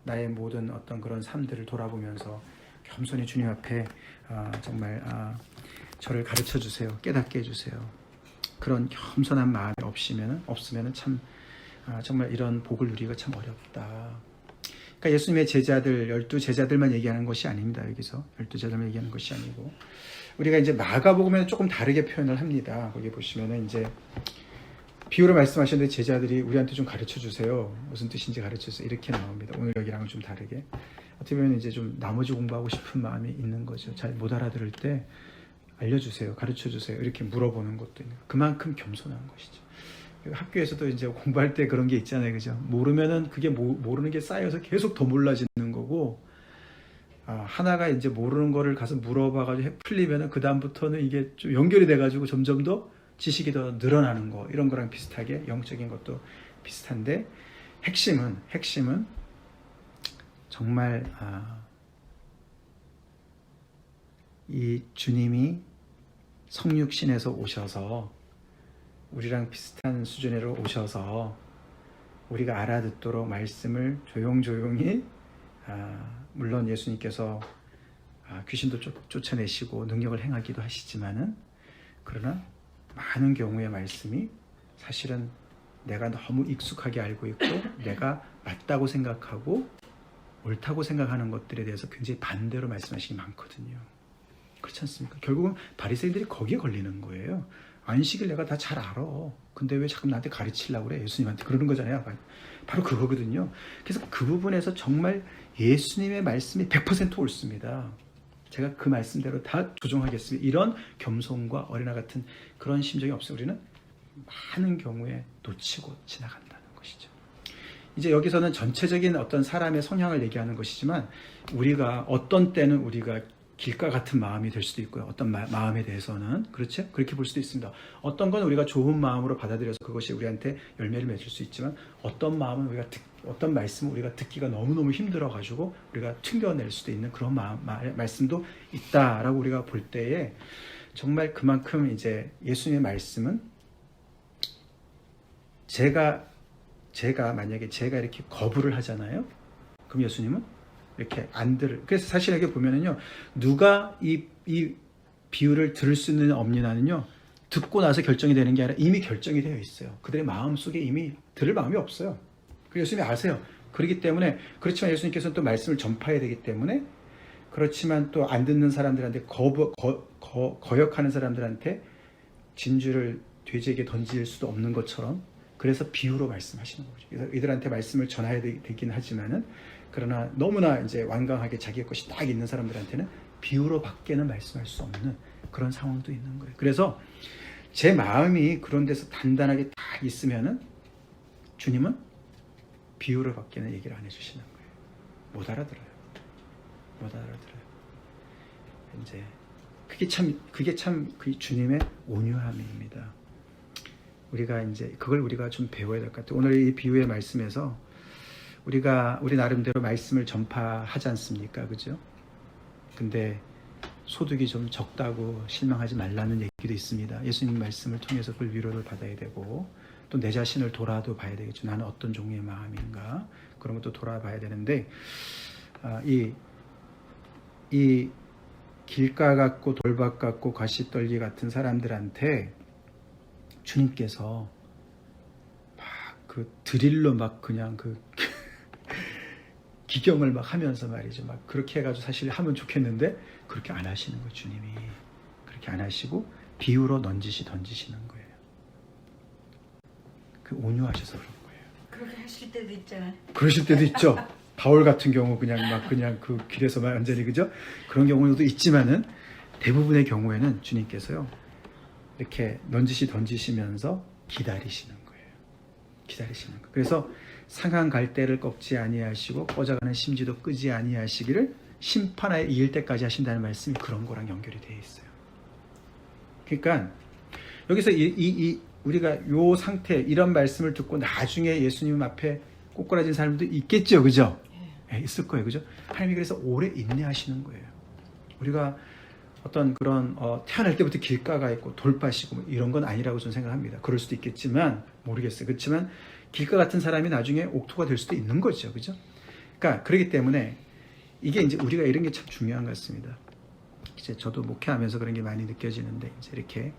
나의 모든 어떤 그런 삶들을 돌아보면서 겸손히 주님 앞에 정말 저를 가르쳐 주세요, 깨닫게 해주세요. 그런 겸손한 마음이 없으면은 참 정말 이런 복을 누리기가 참 어렵다. 그러니까 예수님의 제자들, 12제자들만 얘기하는 것이 아닙니다. 여기서 12제자들만 얘기하는 것이 아니고 우리가 이제 마가복음에는 조금 다르게 표현을 합니다. 거기 보시면은 이제 비유를 말씀하셨는데 제자들이 우리한테 좀 가르쳐 주세요, 무슨 뜻인지 가르쳐 주세요, 이렇게 나옵니다. 오늘 여기랑은 좀 다르게, 어떻게 보면 이제 좀 나머지 공부하고 싶은 마음이 있는 거죠. 잘 못 알아들을 때 알려주세요, 가르쳐 주세요, 이렇게 물어보는 것도 있는, 그만큼 겸손한 것이죠. 학교에서도 이제 공부할 때 그런 게 있잖아요, 그죠? 모르면은 그게 모르는 게 쌓여서 계속 더 몰라지는 거고, 하나가 이제 모르는 거를 가서 물어봐가지고 풀리면은 그 다음부터는 이게 좀 연결이 돼가지고 점점 더 지식이 더 늘어나는 거, 이런 거랑 비슷하게 영적인 것도 비슷한데, 핵심은 정말 이 주님이 성육신에서 오셔서 우리랑 비슷한 수준으로 오셔서 우리가 알아듣도록 말씀을 조용히, 물론 예수님께서 귀신도 쫓아내시고 능력을 행하기도 하시지만은, 그러나 많은 경우의 말씀이 사실은 내가 너무 익숙하게 알고 있고 내가 맞다고 생각하고 옳다고 생각하는 것들에 대해서 굉장히 반대로 말씀하시기 많거든요. 그렇지 않습니까? 결국은 바리새인들이 거기에 걸리는 거예요. 안식일 내가 다 잘 알아, 근데 왜 자꾸 나한테 가르치려고 그래, 예수님한테 그러는 거잖아요. 바로 그거거든요. 그래서 그 부분에서 정말 예수님의 말씀이 100% 옳습니다. 제가 그 말씀대로 다 조종하겠습니다, 이런 겸손과 어린아 같은 그런 심정이 없어요. 우리는 많은 경우에 놓치고 지나간다는 것이죠. 이제 여기서는 전체적인 어떤 사람의 성향을 얘기하는 것이지만, 우리가 어떤 때는 우리가 길가 같은 마음이 될 수도 있고요, 어떤 마음에 대해서는 그렇죠? 그렇게 볼 수도 있습니다. 어떤 건 우리가 좋은 마음으로 받아들여서 그것이 우리한테 열매를 맺을 수 있지만, 어떤 마음은 어떤 말씀을 우리가 듣기가 너무너무 힘들어가지고 우리가 튕겨낼 수도 있는 그런 말씀도 있다라고 우리가 볼 때에, 정말 그만큼 이제 예수님의 말씀은 제가 만약에 제가 이렇게 거부를 하잖아요, 그럼 예수님은 이렇게 안 그래서 사실 여기 보면은요, 누가 이 비유를 들을 수 있는 없느냐는요, 듣고 나서 결정이 되는 게 아니라 이미 결정이 되어 있어요. 그들의 마음 속에 이미 들을 마음이 없어요. 그 예수님이 아세요. 그렇기 때문에, 그렇지만 예수님께서는 또 말씀을 전파해야 되기 때문에, 그렇지만 또 안 듣는 사람들한테 거역하는 사람들한테 진주를 돼지에게 던질 수도 없는 것처럼, 그래서 비유로 말씀하시는 거죠. 그래서 이들한테 말씀을 전해야 되긴 하지만은, 그러나 너무나 이제 완강하게 자기의 것이 딱 있는 사람들한테는 비유로 밖에는 말씀할 수 없는 그런 상황도 있는 거예요. 그래서 제 마음이 그런 데서 단단하게 딱 있으면은 주님은 비유로 밖에는 얘기를 안 해주시는 거예요. 못 알아들어요. 이제 그게 참 그 주님의 온유함입니다. 우리가 이제 그걸 우리가 좀 배워야 될 것 같아요. 오늘 이 비유의 말씀에서 우리 나름대로 말씀을 전파하지 않습니까? 그죠? 근데 소득이 좀 적다고 실망하지 말라는 얘기도 있습니다. 예수님 말씀을 통해서 그 위로를 받아야 되고 또 내 자신을 돌아도 봐야 되겠죠. 나는 어떤 종류의 마음인가 그런 것도 돌아봐야 되는데 이 길가 같고 돌밭 같고 가시떨기 같은 사람들한테 주님께서 막 그 드릴로 막 그냥 그 기경을 막 하면서 말이죠. 막 그렇게 해가지고 사실 하면 좋겠는데 그렇게 안 하시는 거예요. 주님이 그렇게 안 하시고 비유로 던지시는 거예요. 그 온유하셔서 그런 거예요. 그렇게 하실 때도 있잖아요. 그러실 때도 있죠. 바울 같은 경우 그냥 그 길에서 완전히 그죠? 그런 경우도 있지만은 대부분의 경우에는 주님께서요 이렇게 던지시면서 기다리시는 거예요. 기다리시는 거. 그래서 상한 갈대를 꺾지 아니하시고 꽂아가는 심지도 끄지 아니하시기를 심판하에 이을 때까지 하신다는 말씀이 그런 거랑 연결이 되어 있어요. 그러니까 여기서 우리가 요 상태 이런 말씀을 듣고 나중에 예수님 앞에 꼬꾸라진 사람도 있겠죠, 그죠? 네, 있을 거예요, 그죠? 하나님이 그래서 오래 인내하시는 거예요. 우리가 어떤 그런 태어날 때부터 길가가 있고 돌밭이고 뭐 이런 건 아니라고 저는 생각합니다. 그럴 수도 있겠지만 모르겠어요. 그렇지만 길가 같은 사람이 나중에 옥토가 될 수도 있는 거죠, 그죠? 그러니까 그렇기 때문에 이게 이제 우리가 이런 게 참 중요한 것 같습니다. 이제 저도 목회하면서 그런 게 많이 느껴지는데 이제 이렇게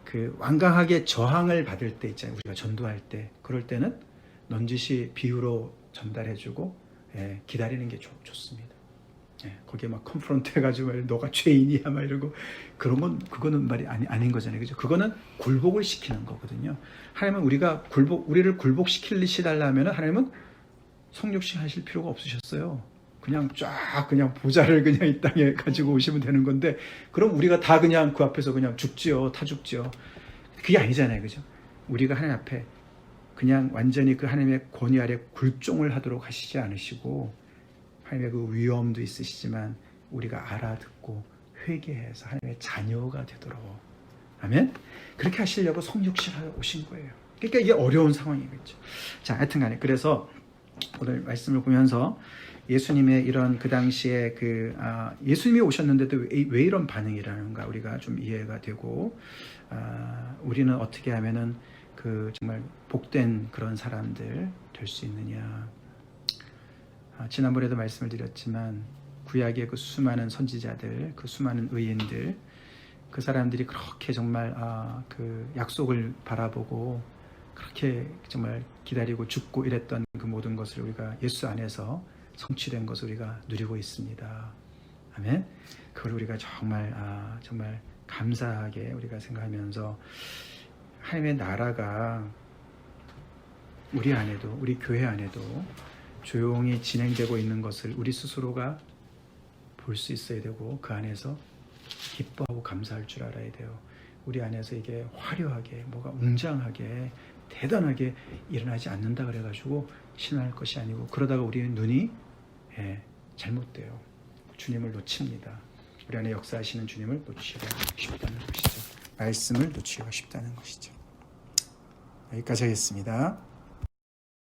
그 완강하게 저항을 받을 때 있잖아요. 우리가 전도할 때 그럴 때는 넌지시 비유로 전달해주고 기다리는 게 좋습니다. 거기에 막 컨프런트 해가지고 너가 죄인이야 막 이러고 그거는 말이 아닌 거잖아요, 그죠? 그거는 굴복을 시키는 거거든요. 하나님은 우리를 굴복시키시달라면 하나님은 성육신 하실 필요가 없으셨어요. 그냥 그냥 보좌를 그냥 이 땅에 가지고 오시면 되는 건데 그럼 우리가 다 그냥 그 앞에서 그냥 죽지요, 타 죽지요. 그게 아니잖아요, 그죠? 우리가 하나님 앞에 그냥 완전히 그 하나님의 권위 아래 굴종을 하도록 하시지 않으시고 하나님의 그 위엄도 있으시지만 우리가 알아듣고 회개해서 하나님의 자녀가 되도록 아멘? 그렇게 하시려고 성육신하러 오신 거예요. 그러니까 이게 어려운 상황이겠죠. 자, 하여튼간에 그래서 오늘 말씀을 보면서 예수님의 이런 그 당시에 예수님이 오셨는데도 왜 이런 반응이라는가 우리가 좀 이해가 되고 우리는 어떻게 하면은 그 정말 복된 그런 사람들 될 수 있느냐. 지난번에도 말씀을 드렸지만 구약의 그 수많은 선지자들, 그 수많은 의인들, 그 사람들이 그렇게 정말 그 약속을 바라보고 그렇게 정말 기다리고 죽고 이랬던 그 모든 것을 우리가 예수 안에서 성취된 것을 우리가 누리고 있습니다. 아멘. 그걸 우리가 정말 정말 감사하게 우리가 생각하면서 하나님의 나라가 우리 안에도 우리 교회 안에도 조용히 진행되고 있는 것을 우리 스스로가 볼 수 있어야 되고 그 안에서 기뻐하고 감사할 줄 알아야 돼요. 우리 안에서 이게 화려하게 뭐가 웅장하게 대단하게 일어나지 않는다 그래가지고 신화할 것이 아니고 그러다가 우리의 눈이 잘못돼요. 주님을 놓칩니다. 우리 안에 역사하시는 주님을 놓치고 싶다는 것이죠. 말씀을 놓치고 싶다는 것이죠. 여기까지 하겠습니다.